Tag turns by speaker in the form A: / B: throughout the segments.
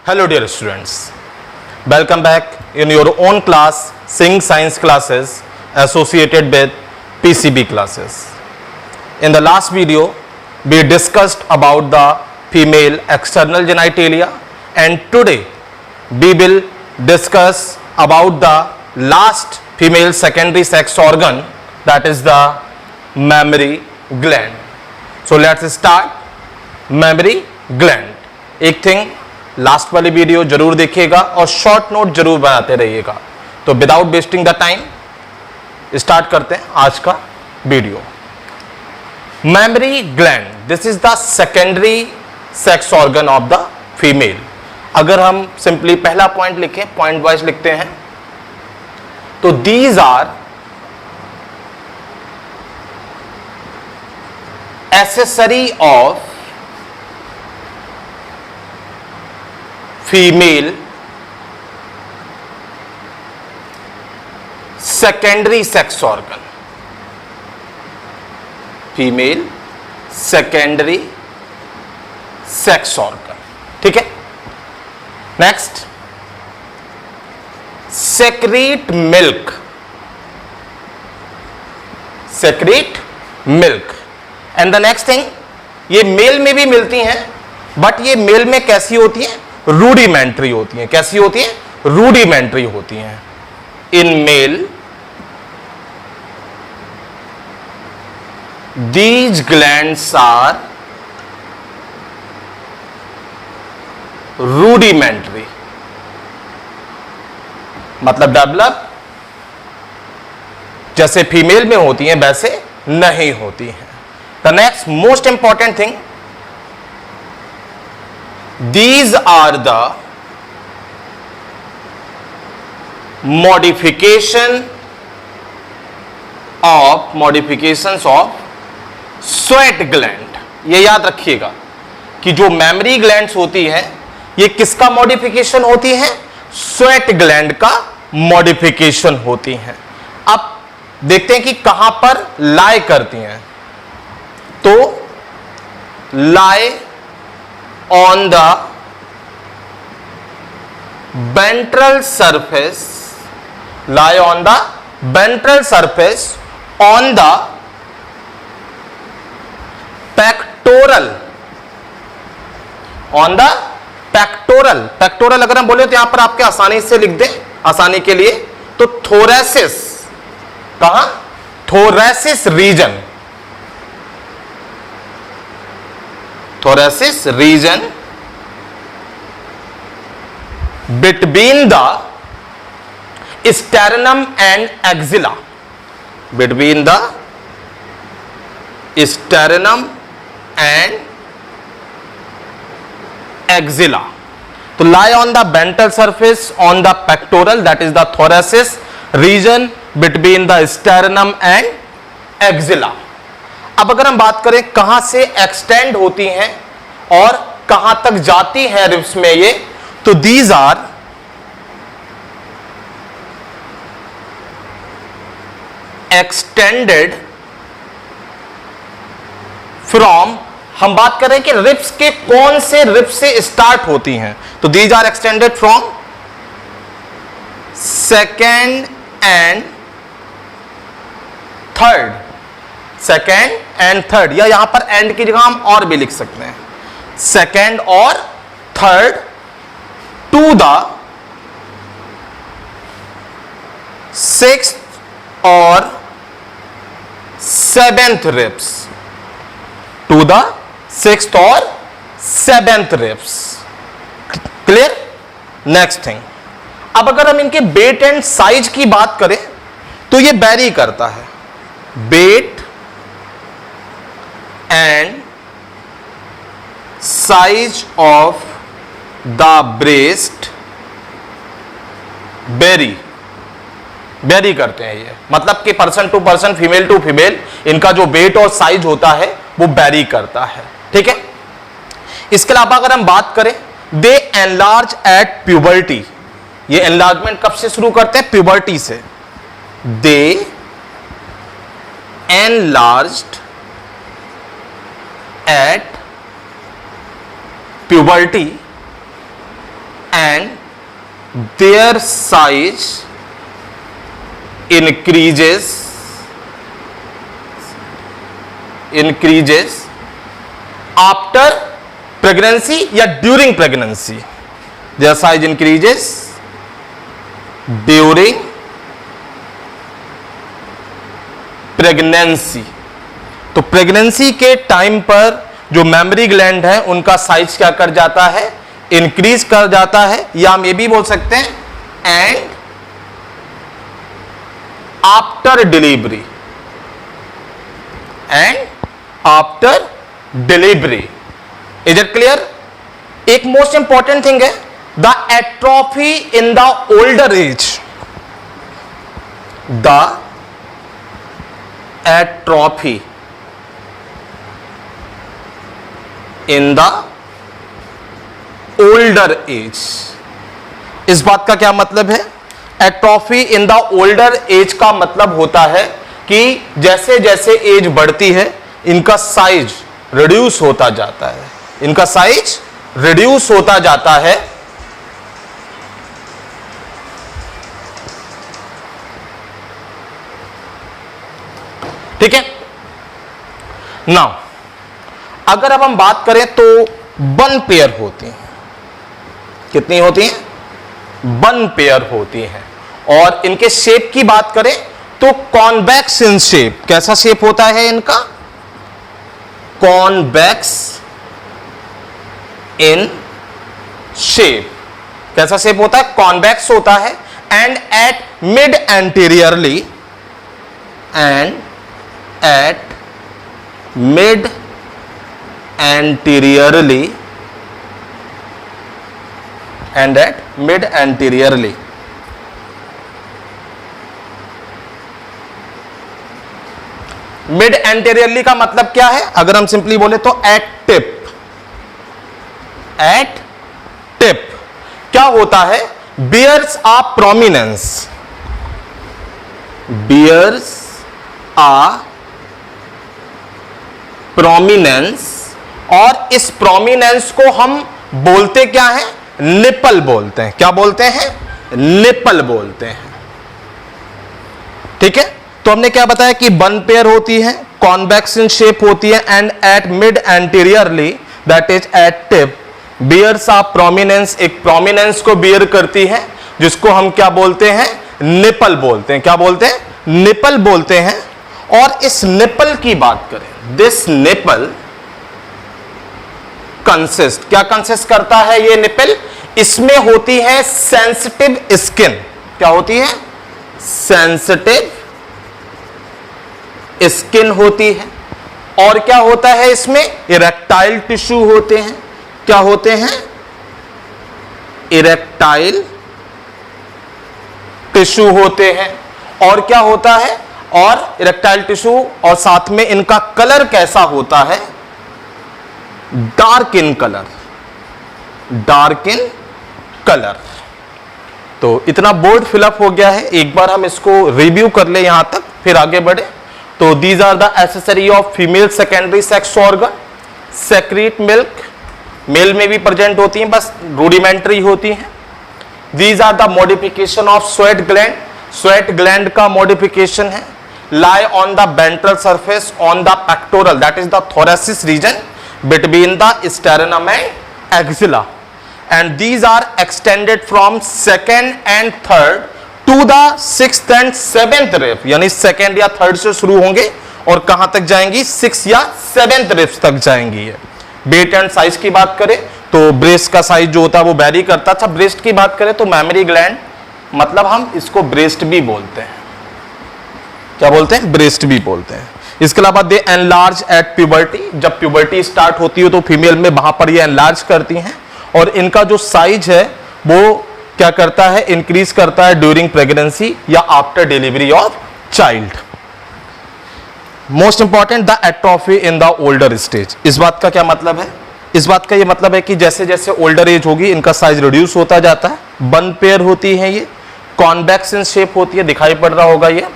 A: Hello dear students, welcome back in your own class Sing Science classes associated with PCB classes. In the last video, we discussed about the female external genitalia and today we will discuss about the last female secondary sex organ, that is the mammary gland. So let's start. mammary gland. एक thing last वाली video जरूर देखिएगा और short note जरूर बनाते रहिएगा. तो without wasting the time start करते हैं आज का video. Mammary gland, this is the secondary sex organ of the female. अगर हम सिंपली पहला पॉइंट लिखें, पॉइंट वाइज लिखते हैं, तो these are accessory of female secondary sex organ. Female secondary sex organ. ठीक है. Next, secrete milk. Secrete milk. And the next thing, ये मेल में भी मिलती हैं, बट ये मेल में कैसी होती है? रूडिमेंट्री होती हैं. कैसी होती है? रूडिमेंट्री होती हैं. In male these glands are rudimentary, मतलब डेवलप जैसे फीमेल में होती हैं वैसे नहीं होती हैं. The next most important thing, these are the modifications of sweat gland. ये याद रखिएगा कि जो मेमरी ग्लैंड्स होती है ये किसका मॉडिफिकेशन होती है? स्वेट ग्लैंड का मॉडिफिकेशन होती हैं. अब देखते हैं कि कहां पर लाई करती हैं. तो लाई on the ventral surface, lie on the ventral surface on the pectoral, on the pectoral. pectoral अगर हम बोले तो यहां पर आपके आसानी से लिख दें, आसानी के लिए, तो thoracic. कहां? thoracic region. thoracic region between the sternum and axilla. Between the sternum and axilla. तो lie on the ventral surface on the pectoral, that is the thoracic region between the sternum and axilla. अब अगर हम बात करें कहां से extend होती हैं और कहां तक जाती हैं रिब्स में ये, तो दीज आर एक्सटेंडेड फ्रॉम, हम बात करें कि रिब्स के कौन से रिब्स से स्टार्ट होती हैं, तो these are extended from second and third. Second and third, या यहां पर एंड की जगह हम और भी लिख सकते हैं, सेकेंड और थर्ड, टू द सिक्स्थ और seventh ribs. To the sixth और seventh ribs. Clear? Next thing, अब अगर हम इनके वेट एंड साइज की बात करें तो ये वेरी करता है. Weight and size of the breast vary करते हैं. ये मतलब कि person to person, female to female, इनका जो वेट और साइज होता है वो वेरी करता है. ठीक है. इसके अलावा अगर हम बात करें, दे एनलार्ज एट प्यूबर्टी. ये एनलार्जमेंट कब से शुरू करते हैं? प्यूबर्टी से. दे enlarged at puberty and their size increases after pregnancy या during pregnancy. Their size increases during pregnancy. तो प्रेगनेंसी के टाइम पर जो मेमरी ग्लैंड है उनका साइज क्या कर जाता है, इंक्रीज कर जाता है, या हम ये भी बोल सकते हैं and after delivery, and after delivery. Is it clear? एक मोस्ट इंपॉर्टेंट थिंग है, the atrophy in the older age, the atrophy in the older age. इस बात का क्या मतलब है? Atrophy in the older age का मतलब होता है कि जैसे जैसे एज बढ़ती है इनका साइज रिड्यूस होता जाता है, इनका साइज रिड्यूस होता जाता है. ठीक है. नाउ अगर अब हम बात करें तो 1 पेयर होती हैं. कितनी होती हैं? 1 पेयर होती हैं. और इनके शेप की बात करें तो कॉन्वेक्स इन शेप. कैसा शेप होता है इनका? Convex in shape. कैसा शेप होता है? कॉन्वेक्स होता है. And at mid anteriorly, and at mid anteriorly, and at mid anteriorly. Mid anteriorly का मतलब क्या है? अगर हम सिंपली बोले तो एट टिप. एट टिप क्या होता है? Bears a prominence, bears a prominence. और इस प्रोमिनेंस को हम बोलते क्या है? निपल बोलते हैं. क्या बोलते हैं? निपल बोलते हैं. ठीक है. तो हमने क्या बताया कि 1 पेयर होती है, कॉन्वेक्स इन शेप होती है, and at mid anteriorly, that is at tip, bears a prominence. एक प्रोमिनेंस को बियर करती है जिसको हम क्या बोलते हैं? निपल बोलते हैं. क्या बोलते हैं? निपल बोलते हैं. और इस निपल की बात करें, दिस निपल कंसिस्ट, क्या कंसिस्ट करता है ये निपल? इसमें होती है सेंसिटिव स्किन. क्या होती है? सेंसिटिव स्किन होती है. और क्या होता है इसमें? इरेक्टाइल टिश्यू होते हैं. क्या होते हैं? इरेक्टाइल टिश्यू होते हैं. और क्या होता है? और इरेक्टाइल टिश्यू, और साथ में इनका कलर कैसा होता है? Dark in colour, dark in colour. तो इतना बोर्ड फिलअप हो गया है. एक बार हम इसको रिव्यू कर ले यहां तक, फिर आगे बढ़े. तो these are the accessory of female secondary sex organ. Secrete milk, male में भी प्रेजेंट होती हैं, बस रूडिमेंट्री होती हैं. These are the modification of sweat gland. Sweat gland का मॉडिफिकेशन है. lie on the ventral surface on the pectoral, that is the thoracic region between the sternum and axilla, and these are extended from second and third to the sixth and seventh rib. यानी second या third से शुरू होंगे और कहां तक जाएंगी? 6 या 7th ribs तक जाएंगी. वेट एंड साइज की बात करें तो ब्रेस्ट का साइज जो होता है वो वैरी करता है. अच्छा, ब्रेस्ट की बात करें तो मैमरी ग्लैंड, मतलब हम इसको ब्रेस्ट भी बोलते हैं. क्या बोलते हैं? ब्रेस्ट भी बोलते हैं. इसके अलावा दे एनलार्ज एट प्यूबर्टी. जब प्यूबर्टी स्टार्ट होती है तो फीमेल में वहां पर ये एनलार्ज करती हैं. और इनका जो साइज है वो क्या करता है? इंक्रीज करता है ड्यूरिंग प्रेगनेंसी या after delivery of child. Most important, the atrophy in the older stage. इस बात का क्या मतलब है? इस बात का ये मतलब है कि जैसे जैसे ओल्डर एज होगी इनका साइज रिड्यूस होता जाता है. 1 पेयर होती है, ये कॉन्वेक्स इन शेप होती है, दिखाई पड़ रहा होगा ये.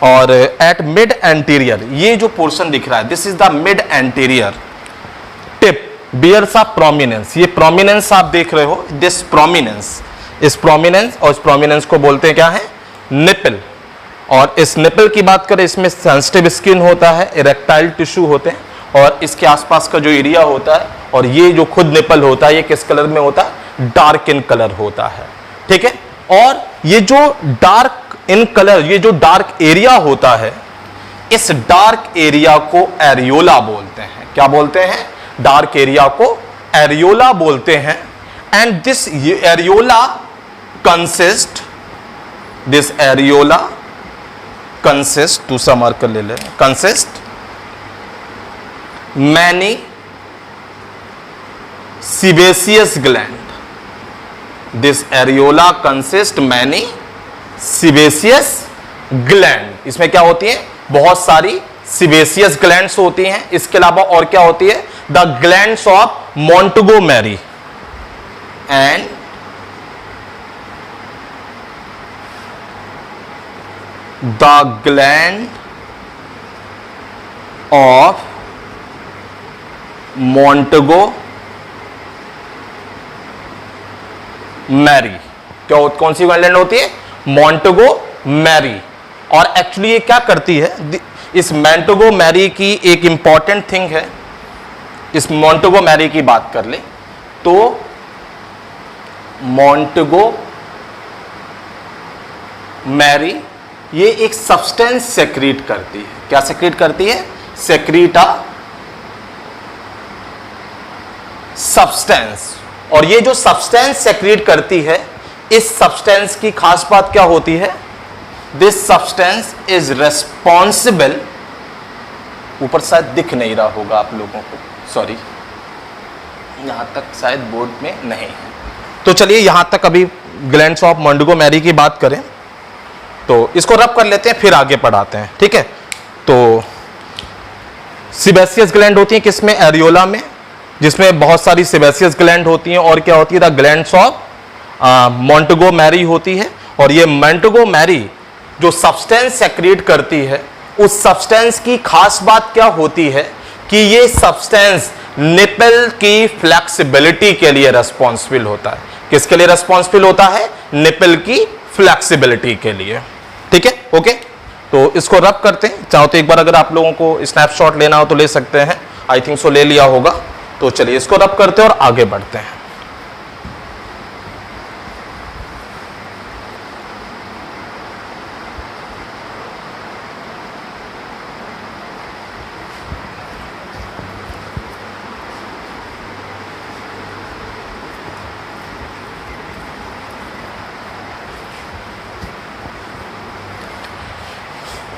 A: और एट मिड एंटीरियर, ये जो पोर्शन दिख रहा है, this is the mid anterior tip. Bears a prominence, ये प्रोमिनेंस आप देख रहे हो, दिस प्रोमिनेंस, इस प्रोमिनेंस और इस प्रोमिनेंस को बोलते हैं क्या है, निपल। और इस निपल की बात करें, इसमें सेंसिटिव स्किन होता है, इरेक्टाइल टिश्यू होते हैं, और इसके आसपास का जो एरिया होता है, और ये जो खुद निपल होता है, ये किस कलर में होता है, डार्क इन कलर होता है, ठीक है। और ये जो डार्क इन कलर, ये जो डार्क एरिया होता है, इस डार्क एरिया को एरियोला बोलते हैं। क्या बोलते हैं, डार्क एरिया को एरियोला बोलते हैं। And this areola consist, this areola consist, दूसरा मार्कर ले ले, consist many sebaceous gland, this areola consist many sebaceous gland, इसमें क्या होती है, बहुत सारी sebaceous glands होती हैं। इसके अलावा और क्या होती है, the glands of Montgomery and the gland of mammary, क्या कौन सी ग्लैंड होती है, मोंटेगोमेरी। और एक्चुअली ये क्या करती है, इस मोंटेगोमेरी की एक इंपॉर्टेंट थिंग है, इस मोंटेगोमेरी की बात कर ले तो मोंटेगोमेरी ये एक सब्सटेंस सेक्रीट करती है। क्या सेक्रीट करती है, सेक्रीटा सब्सटेंस। और ये जो सब्सटेंस सेक्रेट करती है, इस सब्सटेंस की खास बात क्या होती है, दिस सब्सटेंस इज रेस्पॉन्सिबल, ऊपर शायद दिख नहीं रहा होगा आप लोगों को, सॉरी, यहां तक शायद बोर्ड में नहीं है, तो चलिए यहां तक अभी ग्लैंड्स ऑफ मोंटेगोमेरी की बात करें तो इसको रब कर लेते हैं, फिर आगे पढ़ाते हैं, ठीक है। तो सिबेसियस ग्लैंड होती है किसमें, एरियोला में, जिसमें बहुत सारी सेबेसियस ग्लैंड होती हैं। और क्या होती है, द ग्लैंड्स ऑफ मोंटेगोमेरी होती है। और ये मोंटेगोमेरी जो सब्सटेंस सेक्रेट करती है, उस सब्सटेंस की खास बात क्या होती है कि ये सब्सटेंस निपल की फ्लेक्सिबिलिटी के लिए रेस्पॉन्सिबल होता है। किसके लिए रेस्पॉन्सिबल होता है, निपल की फ्लेक्सिबिलिटी के लिए, ठीक है, ओके। तो इसको रब करते हैं, चाहो तो एक बार अगर आप लोगों को स्नैपशॉट लेना हो तो ले सकते हैं, आई थिंक सो ले लिया होगा। तो चलिए इसको रब करते हैं और आगे बढ़ते हैं।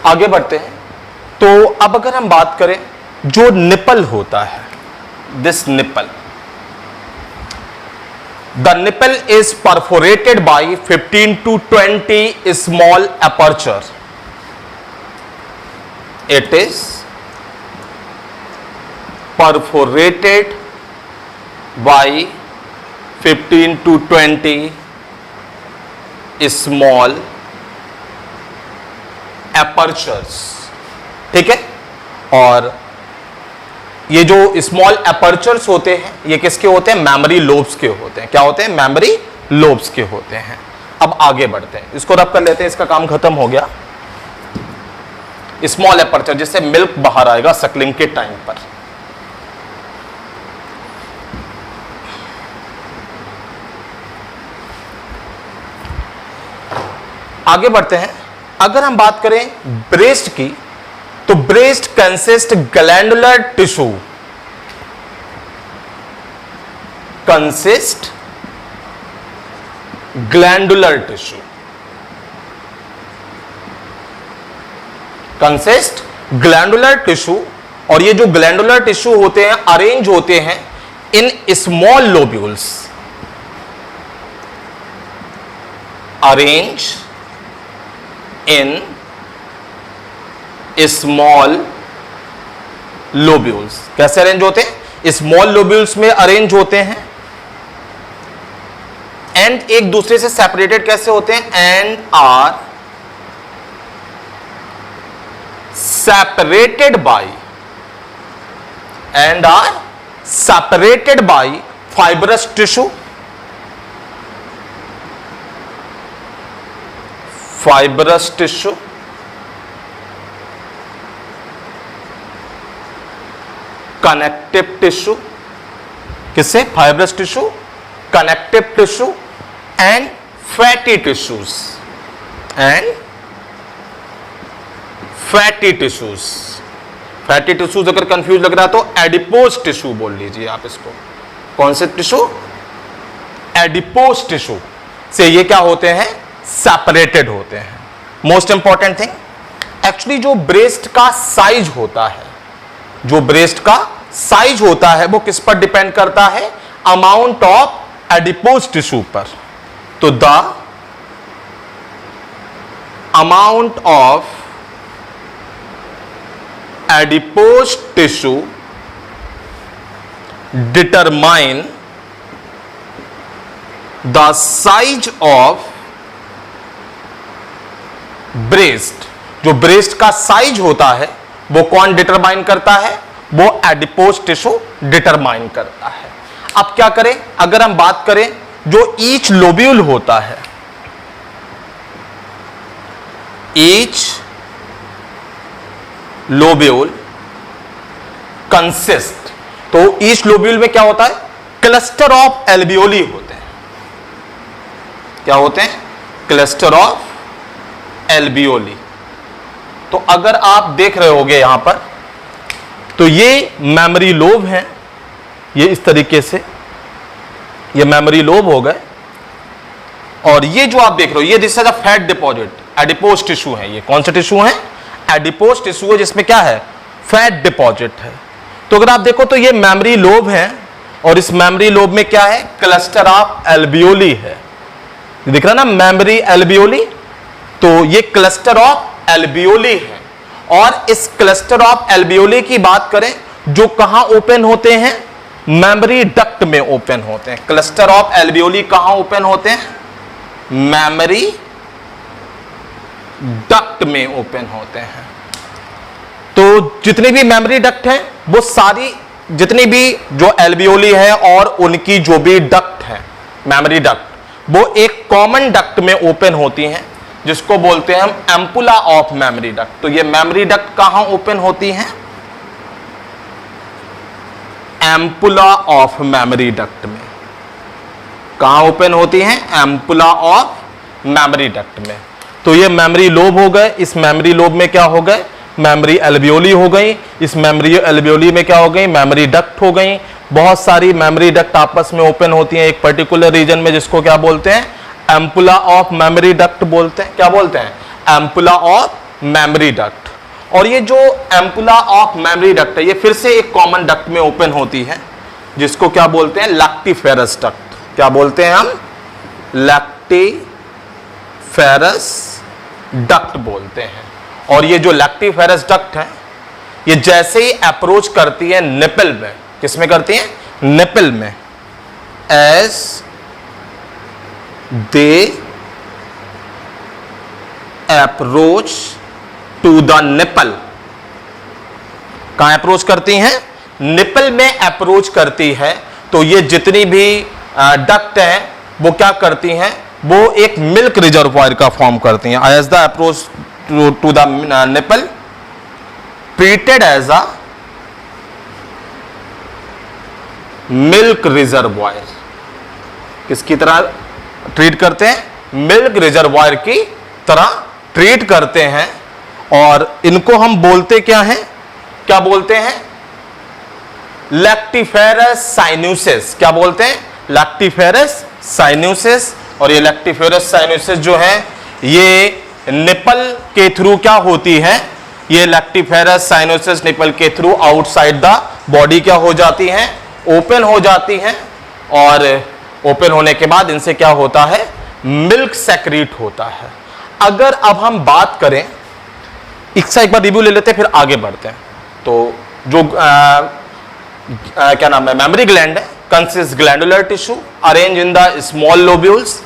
A: आगे बढ़ते हैं। तो अब अगर हम बात करें जो निपल होता है, this nipple, the nipple is perforated by 15 to 20 small aperture. It is perforated by 15 to 20 small apertures, ठीक है। और ये जो स्मॉल एपर्चर्स होते हैं, ये किसके होते हैं, मेमोरी लोब्स के होते हैं। क्या होते हैं, मेमोरी लोब्स के होते हैं। अब आगे बढ़ते हैं, इसको रब कर लेते हैं, इसका काम खत्म हो गया। स्मॉल एपर्चर, जिससे मिल्क बाहर आएगा सकलिंग के टाइम पर। आगे बढ़ते हैं। अगर हम बात करें ब्रेस्ट की, तो breast consist glandular tissue, consist glandular tissue, consist glandular tissue. और ये जो ग्लैंडुलर टिश्यू होते हैं, अरेंज होते हैं in small lobules, arrange in small lobules. कैसे अरेंज होते हैं, स्मॉल लोब्यूल्स में अरेंज होते हैं। एंड एक दूसरे से सेपरेटेड कैसे होते हैं, and are separated by, and are separated by fibrous tissue, fibrous tissue, connective tissue, किससे? fibrous tissue, connective tissue and fatty tissues, and fatty tissues. Fatty tissues अगर कंफ्यूज लग रहा है तो एडिपोज टिश्यू बोल लीजिए आप इसको. कौन से टिश्यू? एडिपोज टिश्यू से ये क्या होते हैं? सेपरेटेड होते हैं. मोस्ट इंपॉर्टेंट थिंग, एक्चुअली जो ब्रेस्ट का साइज होता है, जो ब्रेस्ट का साइज होता है वो किस पर डिपेंड करता है? अमाउंट ऑफ एडिपोज टिश्यू पर. तो the amount of adipose tissue determine the size of breast. जो ब्रेस्ट का साइज होता है वो कौन डिटरमाइन करता है? वो एडिपोज टिश्यू डिटरमाइन करता है. अब क्या करें? अगर हम बात करें जो ईच लोब्यूल होता है, ईच लोब्यूल कंसिस्ट, तो ईच लोब्यूल में क्या होता है? क्लस्टर ऑफ एल्वियोली होते हैं. क्या होते हैं? Cluster of alveoli. तो अगर आप देख रहे होगे यहां पर, तो ये मेमोरी लोब है, ये इस तरीके से ये मेमोरी लोब हो गए. और ये जो आप देख रहे हो, ये this is a fat deposit, adipose tissue है. ये कौन सा टिश्यू है? एडिपोज टिश्यू है, जिसमें क्या है? फैट डिपॉजिट है. तो अगर आप देखो तो ये मेमोरी लोब है, और इस मेमोरी लोब में क्या है? क्लस्टर ऑफ एल्वियोली है. दिख रहा ना मेमोरी एल्वियोली? तो ये क्लस्टर ऑफ एल्वियोली है. और इस क्लस्टर ऑफ एल्वियोली की बात करें, जो कहां ओपन होते हैं? मेमोरी डक्ट में ओपन होते हैं. क्लस्टर ऑफ एल्वियोली कहां ओपन होते हैं? मेमोरी डक्ट में ओपन होते हैं. तो जितनी भी मेमोरी डक्ट है, वो सारी जितनी भी जो एल्वियोली है और उनकी जो भी डक्ट है, मेमोरी डक्ट, वो एक कॉमन डक्ट में ओपन होती हैं, जिसको बोलते हैं हम एम्पुला ऑफ मेमोरी डक्ट. तो ये मेमोरी डक्ट कहां ओपन होती हैं? एम्पुला ऑफ मेमोरी डक्ट में. कहां ओपन होती हैं? एम्पुला ऑफ मेमोरी डक्ट में. तो ये मेमोरी लोब हो गए. इस मेमोरी लोब में क्या हो गए? मेमोरी एल्वियोली हो गई. इस मेमोरी एल्वियोली में क्या हो गई? मेमोरी डक्ट हो गई. बहुत सारी मेमोरी डक्ट आपस में ओपन होती हैं एक पर्टिकुलर रीजन में, जिसको क्या बोलते हैं? एम्पुला ऑफ मेमोरी डक्ट बोलते हैं. क्या बोलते हैं? Ampulla of memory duct. और ये जो एम्पुला ऑफ मेमोरी डक्ट है, ये फिर से एक कॉमन डक्ट में ओपन होती है, जिसको क्या बोलते हैं? Lactiferous duct. क्या बोलते हैं हम? लैक्टिफेरस डक्ट बोलते हैं. और ये जो लैक्टिफेरस डक्ट है, ये जैसे ही अप्रोच करती है निपल में, किसमें करती है? निपल में. As they approach to the nipple. कहां अप्रोच करती हैं? निपल में अप्रोच करती है. तो ये जितनी भी डक्ट हैं वो क्या करती हैं? वो एक मिल्क रिजर्वायर का फॉर्म करती हैं. As the approach to the nipple, treated as a milk reservoir. किसकी तरह ट्रीट करते हैं? मिल्क रिजर्वायर की तरह ट्रीट करते हैं. और इनको हम बोलते क्या हैं? क्या बोलते हैं? लैक्टिफेरस साइनुसिस. क्या बोलते हैं? लैक्टिफेरस साइनुसिस. और ये लैक्टिफेरस साइनुसिस जो है, ये निपल के थ्रू क्या होती है? ये लैक्टिफेरस साइनुसिस निपल के थ्रू आउटसाइड द बॉडी क्या हो जाती हैं? ओपन हो जाती हैं. और ओपन होने के बाद इनसे क्या होता है? मिल्क सेक्रीट होता है. अगर अब हम बात करें, इसका एक बार रिव्यू ले लेते हैं, फिर आगे बढ़ते हैं. तो जो क्या नाम है? मेमोरी ग्लैंड है, consist glandular tissue arrange in the small lobules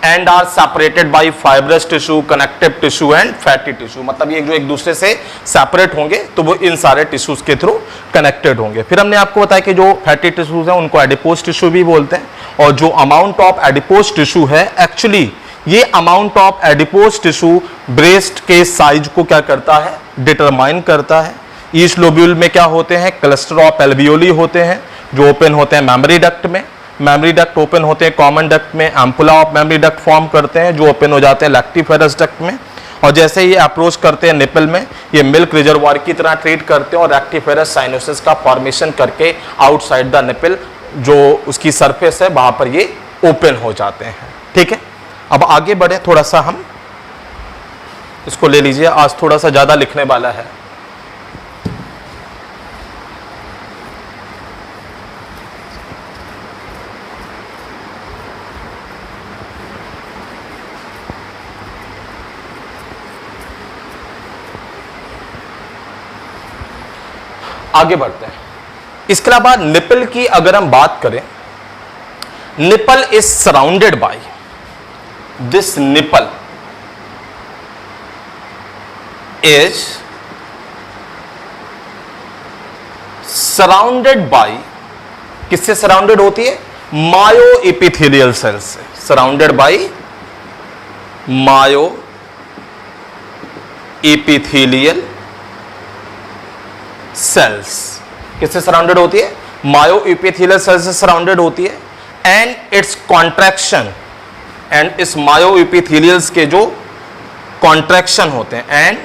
A: and are separated by fibrous tissue, connective tissue and fatty tissue. मतलब ये जो एक दूसरे से सेपरेट होंगे तो वो इन सारे टिश्यूज के थ्रू कनेक्टेड होंगे। फिर हमने आपको बताया कि जो फैटी टिश्यूज हैं उनको एडिपोज टिश्यू भी बोलते हैं, और जो अमाउंट ऑफ एडिपोज टिश्यू है, एक्चुअली ये amount of adipose tissue breast के साइज को क्या करता है, डिटरमाइन करता है। ईस्ट लोब्यूल में क्या होते हैं, क्लस्टर ऑफ एल्वियोली होते हैं जो ओपन होते हैं मेमोरी डक्ट में, मेमोरी डक्ट ओपन होते हैं कॉमन डक्ट में, ampulla of memory duct form करते हैं जो ओपन हो जाते हैं लैक्टिफेरस डक्ट में, और जैसे ही अप्रोच करते हैं निपल में, ये मिल्क रिजर्वायर की तरह ट्रीट करते हैं और रेक्टिफेरस साइनोसिस का फॉर्मेशन करके आउटसाइड द निपल जो उसकी सरफेस है वहां पर ये ओपन हो जाते हैं। ठीक है, अब आगे बढ़े, थोड़ा सा हम इसको ले लीजिए, आज थोड़ा सा ज्यादा लिखने वाला है। आगे बढ़ते हैं। इसके अलावा निपल की अगर हम बात करें, nipple is surrounded by, this nipple is surrounded by, किससे सराउंडेड होती है, मायो एपिथेलियल सेल से, surrounded by myo epithelial cells. किससे सराउंडेड होती है, मायो एपिथेलियल सेल्स से सराउंडेड होती है। एंड इट्स कॉन्ट्रैक्शन, एंड इस मायो एपिथेलियल्स के जो कॉन्ट्रैक्शन होते हैं, and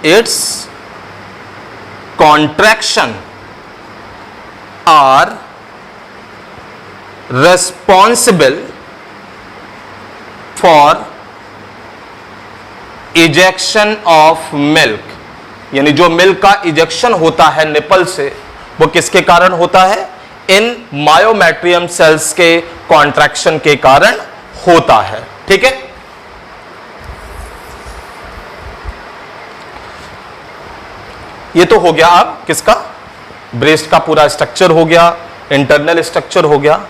A: its contraction are responsible for ejection of milk, यानी जो मिल्क का इजेक्शन होता है निपल से, वो किसके कारण होता है, इन मायोमेट्रियम सेल्स के कॉन्ट्रैक्शन के कारण होता है। ठीक है, ये तो हो गया अब किसका, ब्रेस्ट का पूरा स्ट्रक्चर हो गया, इंटरनल स्ट्रक्चर हो गया।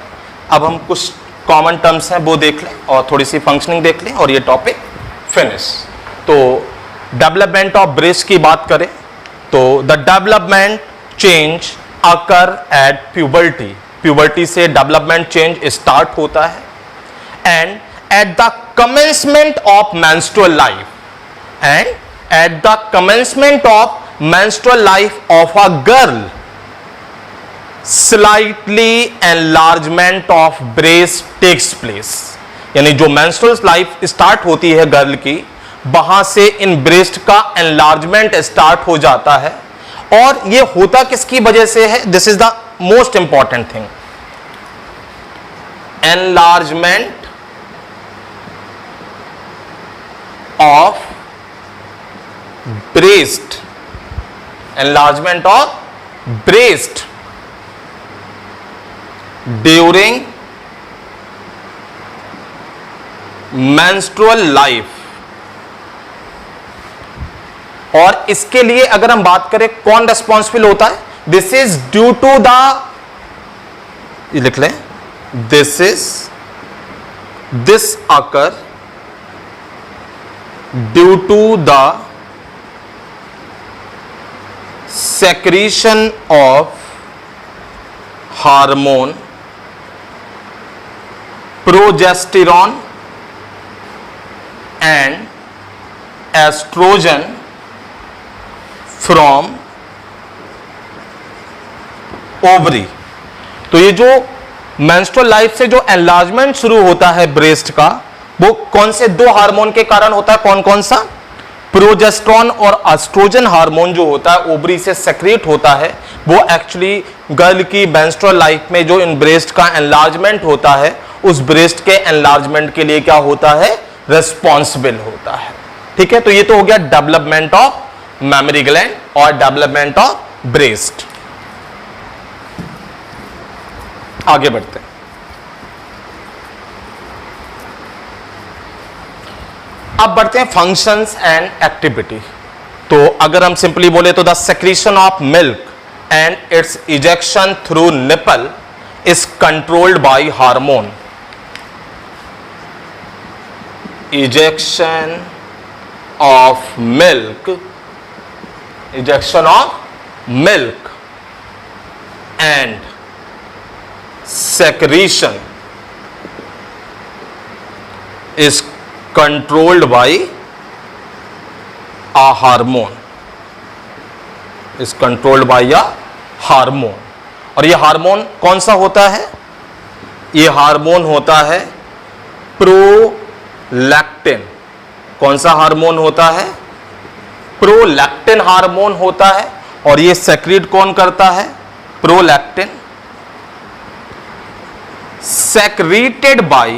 A: अब हम कुछ कॉमन टर्म्स हैं वो देख लें और थोड़ी सी फंक्शनिंग देख लें और ये टॉपिक फिनिश। तो डेवलपमेंट ऑफ ब्रेस्ट की बात करें तो the development change occur at puberty, puberty से डेवलपमेंट चेंज स्टार्ट होता है, and at the commencement of menstrual life, and at the commencement of menstrual life of a girl slightly enlargement of breast takes place, यानी जो menstrual life start होती है girl की, वहां से इन ब्रेस्ट का एनलार्जमेंट स्टार्ट हो जाता है। और ये होता किसकी वजह से है, this is the most important thing, enlargement of breast, enlargement of breast during menstrual life. और इसके लिए अगर हम बात करें कौन रेस्पॉन्सिबल होता है, this is due to the, ये लिख लें, this occur due to the secretion of hormone progesterone and estrogen from ovary. तो ये जो मेंस्ट्रुअल लाइफ से जो एनलार्जमेंट शुरू होता है ब्रेस्ट का, वो कौन से दो हार्मोन के कारण होता है, कौन कौन सा, प्रोजेस्टेरॉन और एस्ट्रोजन हार्मोन जो होता है ओवरी से सेक्रेट होता है, वो एक्चुअली गर्ल की मेंस्ट्रुअल लाइफ में जो इन ब्रेस्ट का एनलार्जमेंट होता है, उस ब्रेस्ट के एनलार्जमेंट के लिए क्या होता है, रेस्पॉन्सिबल होता है। ठीक है, तो ये तो हो गया डेवलपमेंट ऑफ मेमोरी ग्लैंड और डेवलपमेंट ऑफ ब्रेस्ट। आगे बढ़ते हैं। अब बढ़ते हैं फंक्शंस एंड एक्टिविटी। तो अगर हम सिंपली बोले तो the secretion of milk and it's ejection through nipple is controlled by hormone. ejection of milk, ejection of milk and secretion is controlled by a hormone, is controlled by a hormone। और ये hormone कौन सा होता है? ये hormone होता है prolactin. कौन सा हार्मोन होता है? प्रोलैक्टिन हार्मोन होता है। और ये सेक्रीट कौन करता है? Prolactin secreted by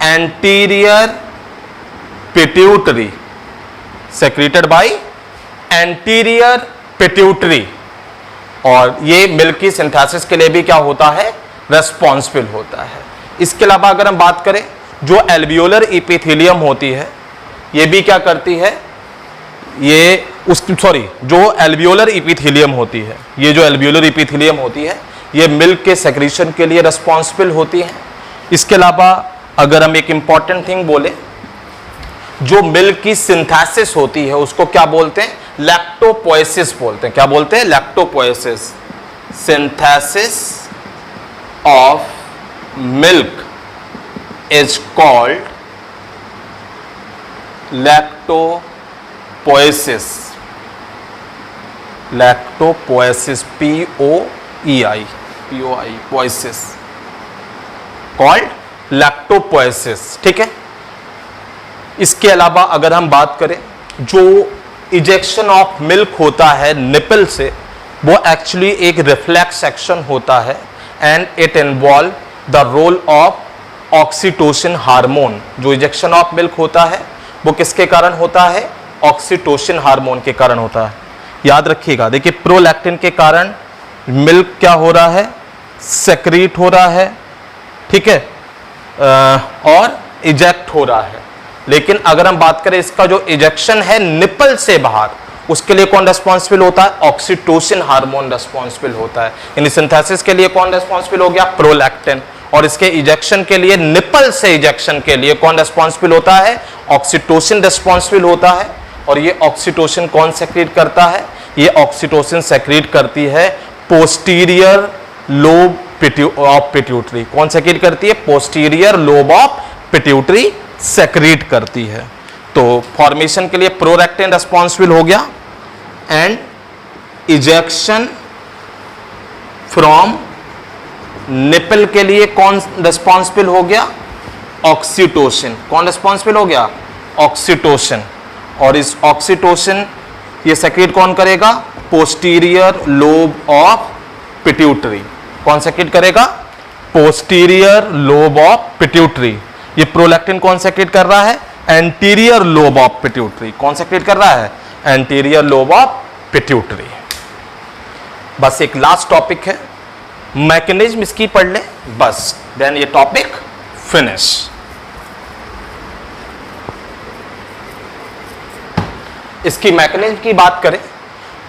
A: anterior pituitary, secreted by anterior pituitary। और ये मिल्क की सिंथेसिस के लिए भी क्या होता है? रेस्पॉन्सिबल होता है। इसके अलावा अगर हम बात करें, जो एल्वियोलर इपिथेलियम होती है, ये भी क्या करती है? ये जो एल्वियोलर इपिथेलियम होती है, ये जो एल्वियोलर इपिथेलियम होती है, ये मिल्क के सेक्रीशन के लिए रेस्पॉन्सिबल होती है। इसके अलावा अगर हम एक इंपॉर्टेंट थिंग बोले, जो मिल्क की सिंथेसिस होती है उसको क्या बोलते हैं? लैक्टोपोएसिस बोलते हैं। क्या बोलते हैं? Lactopoiesis. Synthesis of milk is called lactopoiesis. Lactopoiesis, POEI, poiesis, called lactopoiesis. ठीक है। इसके अलावा अगर हम बात करें, जो इजेक्शन ऑफ मिल्क होता है निपल से, वो एक्चुअली एक रिफ्लेक्स एक्शन होता है and it involve the role of oxytocin hormone. जो इजेक्शन ऑफ मिल्क होता है वो किसके कारण होता है? ऑक्सीटोसिन हार्मोन के कारण होता है। याद रखिएगा, देखिए प्रोलैक्टिन के कारण मिल्क क्या हो रहा है? सेक्रीट हो रहा है, ठीक है, और इजेक्ट हो रहा है। लेकिन अगर हम बात करें इसका जो इजेक्शन है निपल से बाहर, उसके लिए कौन रेस्पॉन्सिबल होता है? ऑक्सीटोसिन हार्मोन रेस्पॉन्सिबल होता है। यानी सिंथेसिस के लिए कौन रेस्पॉन्सिबल हो गया? प्रोलैक्टिन। और इसके इजेक्शन के लिए, निपल से इजेक्शन के लिए कौन रेस्पॉन्सिबल होता है? ऑक्सीटोसिन रेस्पॉन्सिबल होता है। और ये ऑक्सीटोसिन कौन सेक्रीट करता है? ये ऑक्सीटोसिन सेक्रीट करती है पोस्टीरियर लोब ऑफ पिट्यूटरी। कौन सेक्रीट करती है? Posterior lobe of pituitary secrete करती है। तो फॉर्मेशन के लिए प्रोलैक्टिन रेस्पॉन्सिबल हो गया एंड इजेक्शन फ्रॉम निपल के लिए कौन रेस्पॉन्सिबल हो गया? ऑक्सीटोसिन। कौन रेस्पॉन्सिबल हो गया? ऑक्सीटोसिन। और इस ऑक्सीटोसिन ये सेक्रेट कौन करेगा? Posterior lobe of pituitary. कौन सेक्रेट करेगा? Posterior lobe of pituitary. ये प्रोलैक्टिन कौन सेक्रेट कर रहा है? Anterior lobe of pituitary. कौन सेक्रेट कर रहा है? Anterior lobe of pituitary. बस एक लास्ट टॉपिक है, मैकेनिज्म इसकी पढ़ ले बस, देन ये टॉपिक फिनिश। इसकी मैकेनिज्म की बात करें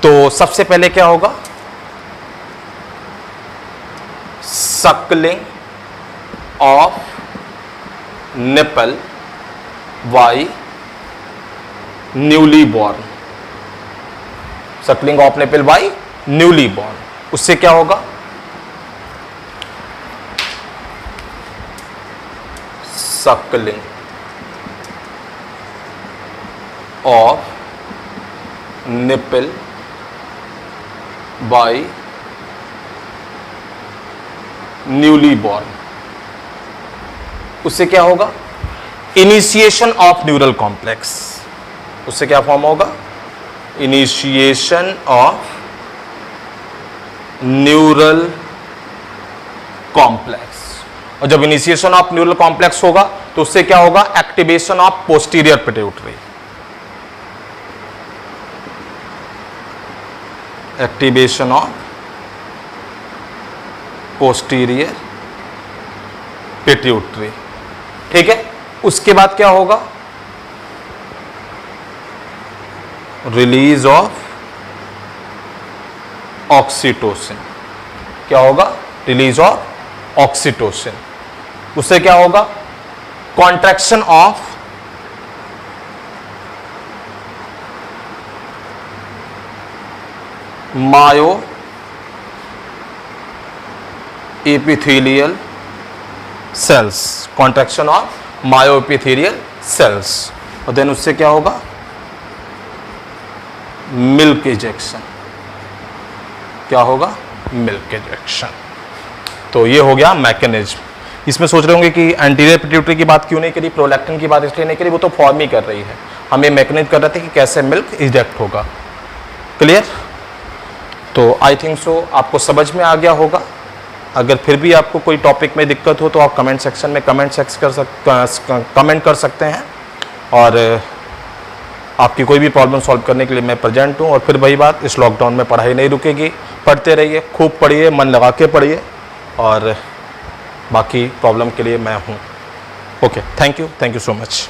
A: तो सबसे पहले क्या होगा? suckling of nipple by newly born। suckling of nipple by newly born, उससे क्या होगा? suckling of nipple by newly born, उससे क्या होगा? Initiation of neural complex. उससे क्या फॉर्म होगा? Initiation of neural complex. और जब इनिशिएशन ऑफ न्यूरल कॉम्प्लेक्स होगा तो उससे क्या होगा? Activation of posterior pituitary. Activation of posterior pituitary. ठीक है। उसके बाद क्या होगा? Release of oxytocin. क्या होगा? Release of oxytocin. उससे क्या होगा, contraction of myo epithelial cells, contraction of myo epithelial cells. और देन उससे क्या होगा, मिल्क इजेक्शन। क्या होगा, मिल्क इजेक्शन। तो ये हो गया मैकेनिज्म। इसमें सोच रहे होंगे कि एंटीरियर पिट्यूटरी की बात क्यों नहीं करी, प्रोलैक्टिन की बात इसलिए नहीं करी, वो तो फॉर्म ही कर रही है, हमें मैकेनिज्म कर रहे थे कि कैसे मिल्क इजेक्ट होगा। क्लियर? तो आई थिंक सो आपको समझ में आ गया होगा। अगर फिर भी आपको कोई टॉपिक में दिक्कत हो तो आप कमेंट सेक्शन में कमेंट कर सकते हैं, और आपकी कोई भी प्रॉब्लम सॉल्व करने के लिए मैं प्रेजेंट हूँ। और फिर वही बात, इस लॉकडाउन में पढ़ाई नहीं रुकेगी, पढ़ते रहिए, खूब पढ़िए, मन लगा के पढ़िए, और बाकी प्रॉब्लम के लिए मैं हूँ। Okay, thank you so much.